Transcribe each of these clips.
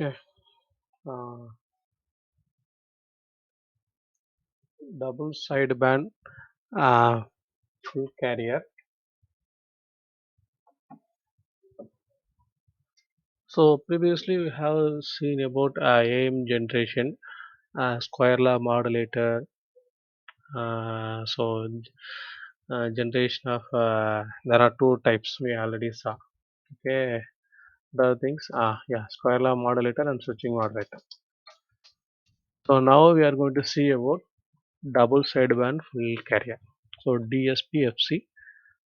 Okay. Uh, Double sideband uh, full carrier. So previously we have seen about AM generation, square law modulator. Generation of there are two types we already saw. Okay, the things yeah, square law modulator and switching modulator. So now we are going to see about double sideband full carrier. So DSP-FC.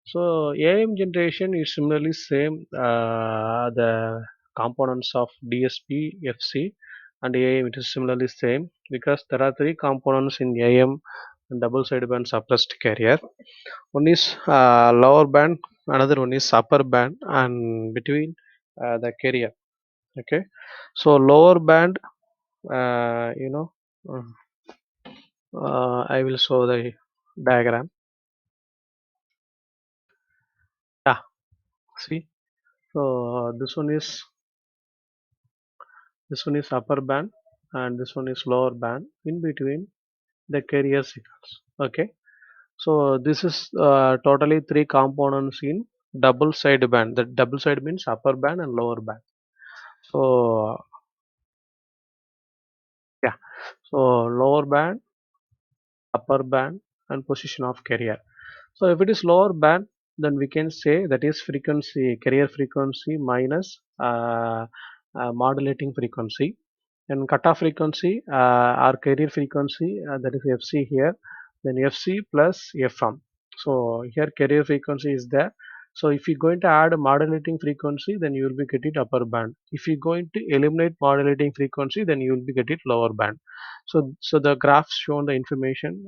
So AM generation is similarly same. The components of DSP, FC, and AM it is similarly same because there are three components in AM and double sideband suppressed carrier. One is lower band, another one is upper band, and between the carrier. Okay, so lower band, uh, you know, uh, I will show the diagram. Yeah, see. So this one is upper band and this one is lower band in between the carrier signals. Okay, so this is totally three components in double side band. The double side means upper band and lower band. So yeah, so lower band, upper band, and position of carrier. So if it is lower band, then we can say that is frequency, carrier frequency minus modulating frequency, and cutoff frequency or carrier frequency, that is FC here, then FC plus FM. So here carrier frequency is there. So if you're going to add a modulating frequency, then you will be getting upper band. If you're going to eliminate modulating frequency, then you will be getting lower band. So the graphs shown the information.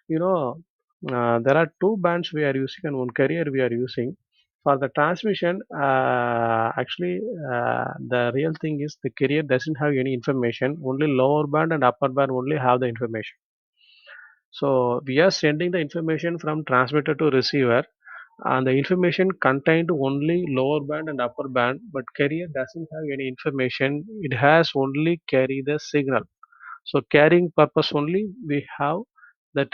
You know there are two bands we are using and one carrier we are using for the transmission. Actually, the real thing is the carrier doesn't have any information. Only lower band and upper band only have the information. So we are sending the information from transmitter to receiver, and the information contained only lower band and upper band, but carrier doesn't have any information. It has only carry the signal. So carrying purpose only we have that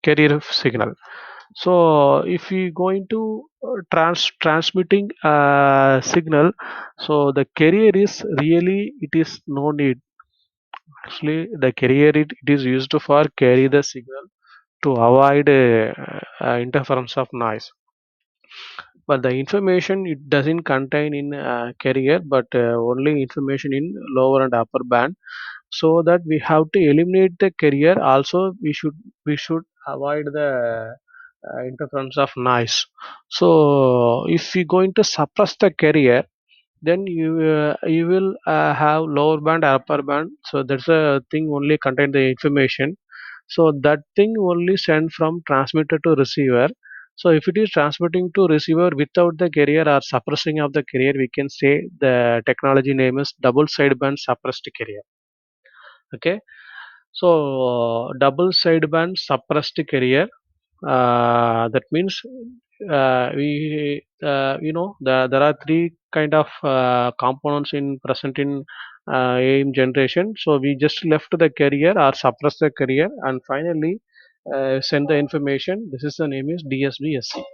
carrier signal. So if we going to transmitting signal, so the carrier is really it is no need. Actually, the carrier it is used for carry the signal to avoid interference of noise. But the information it doesn't contain in carrier, but only information in lower and upper band. So that we have to eliminate the carrier. Also, we should avoid the interference of noise. So if we going to suppress the carrier, then you will have lower band, upper band. So that's a thing only contain the information. So that thing only send from transmitter to receiver. So if it is transmitting to receiver without the carrier or suppressing of the carrier, we can say the technology name is double sideband suppressed carrier. Okay, so double sideband suppressed carrier. That means there are three kind of components in present in AIM generation. So we just left the carrier or suppress the carrier and finally send the information. This is the name is DSB-SC.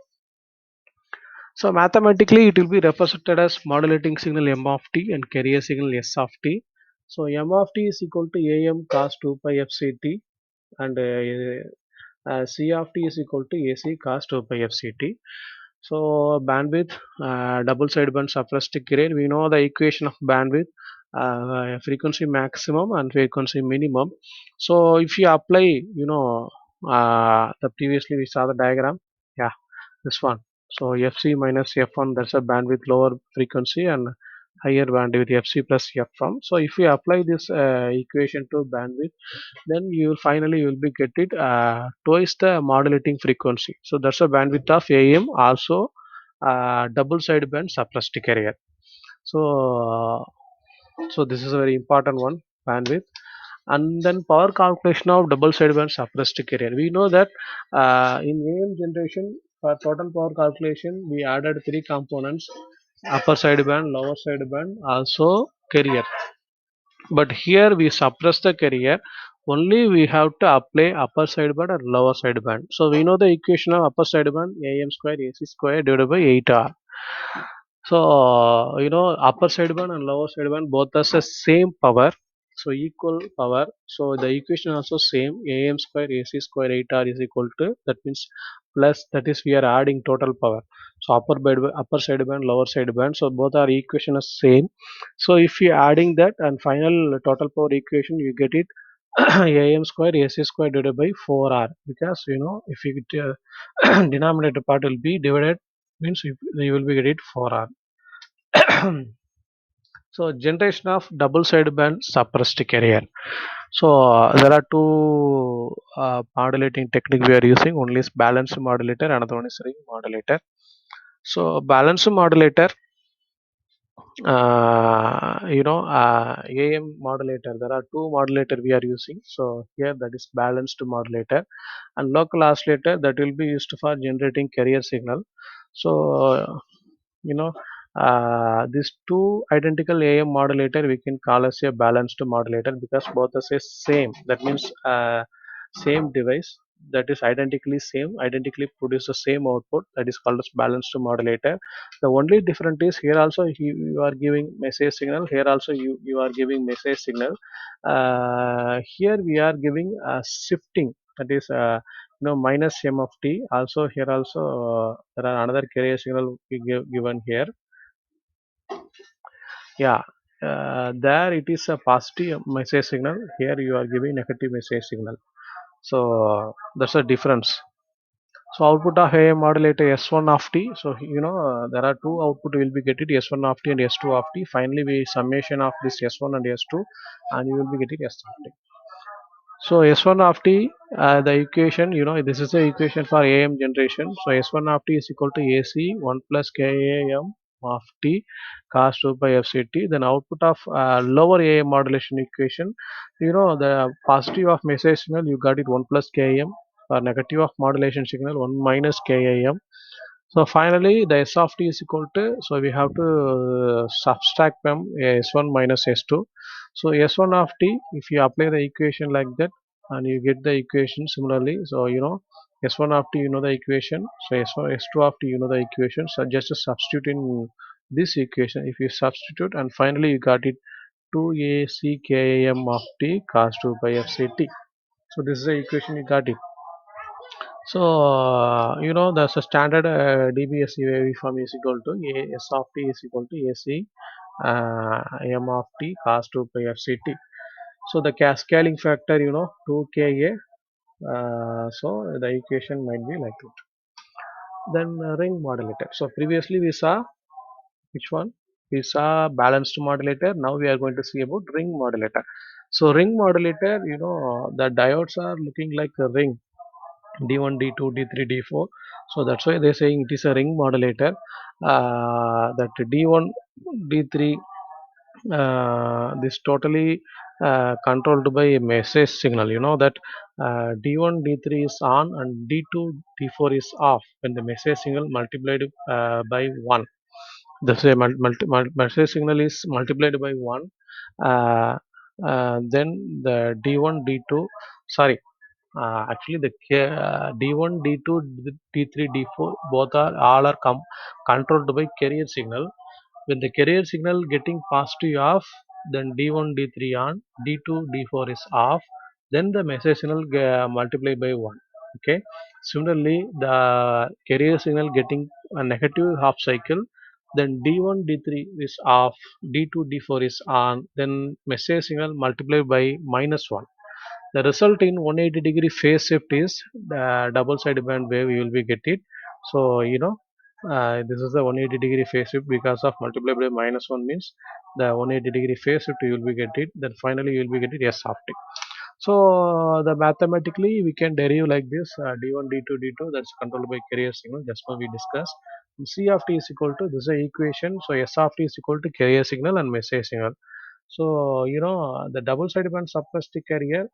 So mathematically it will be represented as modulating signal M of t and carrier signal S of t. So M of t is equal to AM cos 2 pi FCT and C of t is equal to AC cos 2 pi FCT. So bandwidth, double sideband suppressed carrier. We know the equation of bandwidth, frequency maximum and frequency minimum. So if you apply, the previously we saw the diagram. Yeah, this one. So FC minus F1, that's a bandwidth lower frequency and higher bandwidth FC plus F1. So if you apply this equation to bandwidth, then you will be get it twice the modulating frequency. So that's a bandwidth of AM, also double sideband suppressed carrier. So this is a very important one, bandwidth. And then power calculation of double sideband suppressed carrier. We know that in AM generation for total power calculation we added three components. upper sideband, lower sideband, also carrier. But here we suppress the carrier. Only we have to apply upper sideband and lower sideband. So we know the equation of upper sideband am square ac square divided by 8r. So upper sideband and lower sideband both has the same power, so equal power. So the equation also same, am square ac square 8r is equal to, that means plus, that is we are adding total power. So upper sideband, lower sideband, so both are equation is same. So if you adding that and final total power equation, you get it am square ac square divided by 4r, because if you get, denominator part will be divided, means you will be get it 4r. So generation of double sideband suppressed carrier. So there are two modulating technique we are using. One is balanced modulator, another one is ring modulator. So balanced modulator, AM modulator. There are two modulator we are using. So here that is balanced modulator, and local oscillator that will be used for generating carrier signal. So you know these two identical AM modulator we can call as a balanced modulator, because both are say same. That means same device, that is identically produce the same output, that is called as balanced modulator. The only difference is here also you are giving message signal, here also you are giving message signal. Here we are giving a shifting, that is minus m of t. Also here also there are another carrier signal we given here. Yeah, there it is a positive message signal, here you are giving negative message signal. So that's a difference. So output of a modulator S1 of t. So there are two output will be getting S1 of t and S2 of t. Finally, we summation of this S1 and S2, and you will be getting S of t. So S1 of t, the equation, this is the equation for AM generation. So S1 of t is equal to AC 1 plus KAM of t cos 2 pi FCT. Then output of lower AM modulation equation, the positive of message signal, you got it 1 plus KAM, or negative of modulation signal 1 minus KAM. So finally, the S of t is equal to, so we have to subtract them S1 minus S2. So S1 of t, if you apply the equation like that, and you get the equation similarly, so S1 of t, the equation. So S1, S2 of t, the equation. So just to substitute in this equation, if you substitute, and finally you got it 2 ACKAM of t cos 2 by FCT. So this is the equation you got it. So, there's a standard DBS waveform is equal to S of t is equal to AC M of t cos 2 pi FCT. So, the scaling factor, 2Ka. So, the equation might be like that. Then ring modulator. So, previously we saw which one? We saw balanced modulator. Now we are going to see about ring modulator. So, ring modulator, the diodes are looking like a ring, D1, D2, D3, D4. So that's why they're saying it is a ring modulator. That D1, D3, this totally controlled by a message signal. You know that D1, D3 is on and D2, D4 is off when the message signal multiplied by 1. The same message signal is multiplied by 1. Uh, then the D1, D2, sorry, actually, the D1, D2, D3, D4 both are all are controlled by carrier signal. When the carrier signal getting positive off, then D1, D3 on, D2, D4 is off. Then the message signal multiply by 1. Okay. Similarly, the carrier signal getting a negative half cycle, then D1, D3 is off, D2, D4 is on. Then message signal multiply by minus 1. The result in 180-degree phase shift is the double sideband wave you will be get it. So this is the 180-degree phase shift, because of multiply by minus 1 means the 180-degree phase shift you will be get it. Then finally you will be get it S of t. So the mathematically we can derive like this, D1, D2, D2, that's controlled by carrier signal. Just now we discussed. C of t is equal to, this is the equation. So S of t is equal to carrier signal and message signal. So the double sideband suppressed carrier.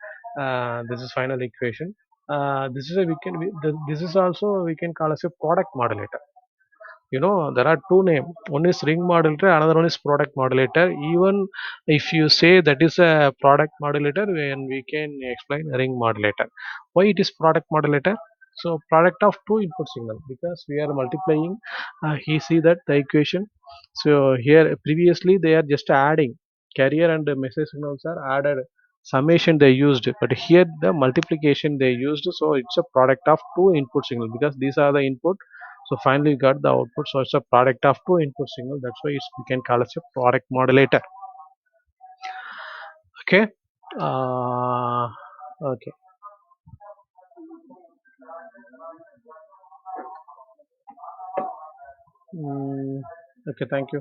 This is final equation. This is a we can this is also we can call as a product modulator. There are two names. One is ring modulator, another one is product modulator. Even if you say that is a product modulator, then we can explain ring modulator. Why it is product modulator? So product of two input signal, because we are multiplying. He see that the equation. So here previously they are just adding carrier and message signals are added, summation they used, but here the multiplication they used. So it's a product of two input signal, because these are the input, so finally we got the output. So it's a product of two input signal. That's why we can call it a product modulator. Okay. Okay. Mm, okay. Thank you.